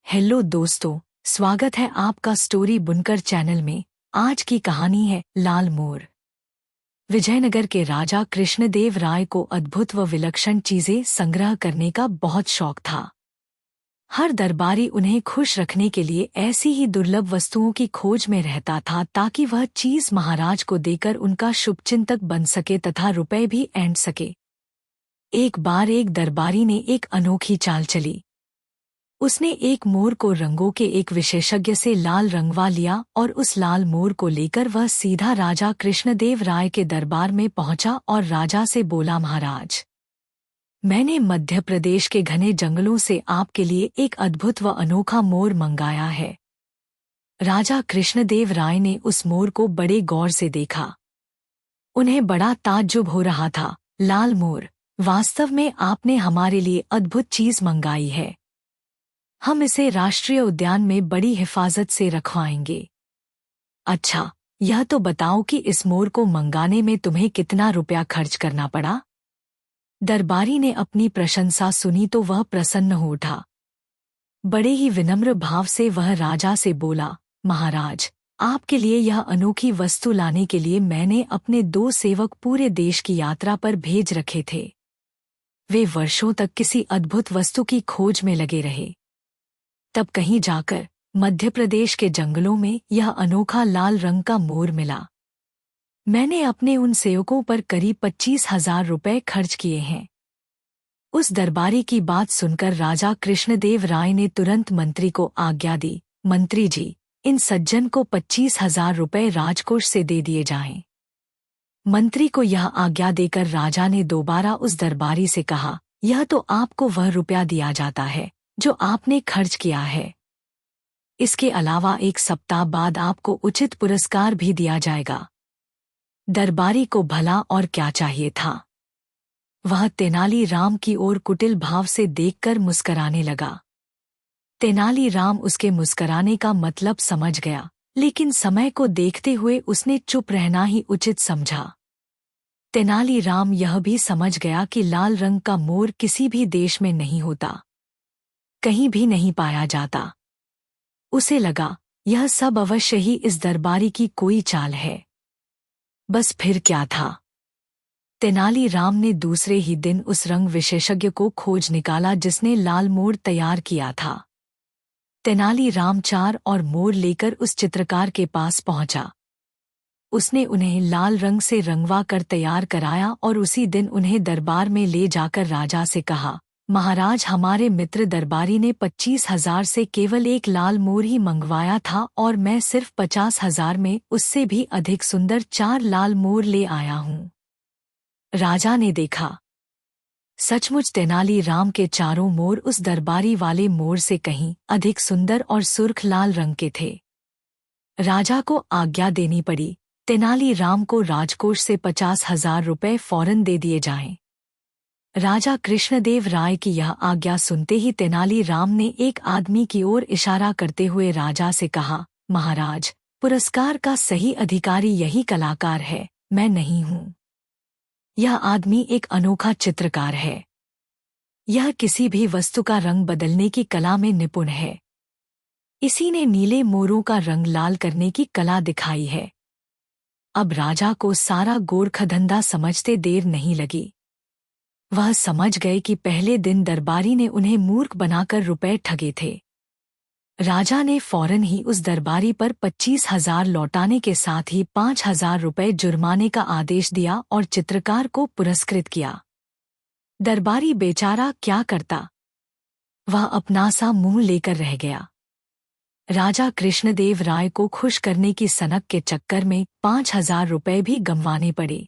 Hello दोस्तों, स्वागत है आपका स्टोरी बुनकर चैनल में। आज की कहानी है लाल मोर। विजयनगर के राजा कृष्णदेव राय को अद्भुत व विलक्षण चीजें संग्रह करने का बहुत शौक था। हर दरबारी उन्हें खुश रखने के लिए ऐसी ही दुर्लभ वस्तुओं की खोज में रहता था ताकि वह चीज महाराज को देकर उनका शुभचिंतक बन सके तथा रुपए भी ऐंठ सके। एक बार एक दरबारी ने एक अनोखी चाल चली। उसने एक मोर को रंगों के एक विशेषज्ञ से लाल रंगवा लिया और उस लाल मोर को लेकर वह सीधा राजा कृष्णदेव राय के दरबार में पहुंचा और राजा से बोला, महाराज, मैंने मध्य प्रदेश के घने जंगलों से आपके लिए एक अद्भुत व अनोखा मोर मंगाया है। राजा कृष्णदेव राय ने उस मोर को बड़े गौर से देखा। उन्हें बड़ा ताज्जुब हो रहा था। लाल मोर, वास्तव में आपने हमारे लिए अद्भुत चीज मंगाई है। हम इसे राष्ट्रीय उद्यान में बड़ी हिफाजत से रखवाएंगे। अच्छा, यह तो बताओ कि इस मोर को मंगाने में तुम्हें कितना रुपया खर्च करना पड़ा? दरबारी ने अपनी प्रशंसा सुनी तो वह प्रसन्न हो उठा। बड़े ही विनम्र भाव से वह राजा से बोला, महाराज, आपके लिए यह अनोखी वस्तु लाने के लिए मैंने अपने 2 सेवक पूरे देश की यात्रा पर भेज रखे थे। वे वर्षों तक किसी अद्भुत वस्तु की खोज में लगे रहे। तब कहीं जाकर मध्य प्रदेश के जंगलों में यह अनोखा लाल रंग का मोर मिला। मैंने अपने उन सेवकों पर करीब 25,000 रुपए खर्च किए हैं। उस दरबारी की बात सुनकर राजा कृष्णदेव राय ने तुरंत मंत्री को आज्ञा दी, मंत्री जी, इन सज्जन को 25,000 रुपए राजकोष से दे दिए जाएं। मंत्री को यह आज्ञा देकर राजा ने दोबारा उस दरबारी से कहा, यह तो आपको वह रुपया दिया जाता है जो आपने खर्च किया है। इसके अलावा 1 सप्ताह बाद आपको उचित पुरस्कार भी दिया जाएगा। दरबारी को भला और क्या चाहिए था। वह तेनाली राम की ओर कुटिल भाव से देखकर मुस्कराने लगा। तेनाली राम उसके मुस्कराने का मतलब समझ गया, लेकिन समय को देखते हुए उसने चुप रहना ही उचित समझा। तेनाली राम यह भी समझ गया कि लाल रंग का मोर किसी भी देश में नहीं होता, कहीं भी नहीं पाया जाता। उसे लगा, यह सब अवश्य ही इस दरबारी की कोई चाल है। बस फिर क्या था। तेनाली राम ने दूसरे ही दिन उस रंग विशेषज्ञ को खोज निकाला जिसने लाल मोर तैयार किया था। तेनाली राम 4 और मोर लेकर उस चित्रकार के पास पहुंचा। उसने उन्हें लाल रंग से रंगवा कर तैयार कराया और उसी दिन उन्हें दरबार में ले जाकर राजा से कहा, महाराज, हमारे मित्र दरबारी ने 25,000 से केवल एक लाल मोर ही मंगवाया था और मैं सिर्फ 50,000 में उससे भी अधिक सुंदर 4 लाल मोर ले आया हूँ। राजा ने देखा, सचमुच तेनाली राम के 4 मोर उस दरबारी वाले मोर से कहीं अधिक सुंदर और सुर्ख लाल रंग के थे। राजा को आज्ञा देनी पड़ी, तेनाली राम को राजकोष से 50,000 रुपए फौरन दे दिए जाएं। राजा कृष्णदेव राय की यह आज्ञा सुनते ही तेनाली राम ने एक आदमी की ओर इशारा करते हुए राजा से कहा, महाराज, पुरस्कार का सही अधिकारी यही कलाकार है, मैं नहीं हूँ। यह आदमी एक अनोखा चित्रकार है। यह किसी भी वस्तु का रंग बदलने की कला में निपुण है। इसी ने नीले मोरों का रंग लाल करने की कला दिखाई है। अब राजा को सारा गोरखधंधा समझते देर नहीं लगी। वह समझ गए कि पहले दिन दरबारी ने उन्हें मूर्ख बनाकर रुपए ठगे थे। राजा ने फौरन ही उस दरबारी पर 25,000 लौटाने के साथ ही 5,000 रुपए जुर्माने का आदेश दिया और चित्रकार को पुरस्कृत किया। दरबारी बेचारा क्या करता, वह अपना सा मुंह लेकर रह गया। राजा कृष्णदेव राय को खुश करने की सनक के चक्कर में 5,000 रुपए भी गंवाने पड़े।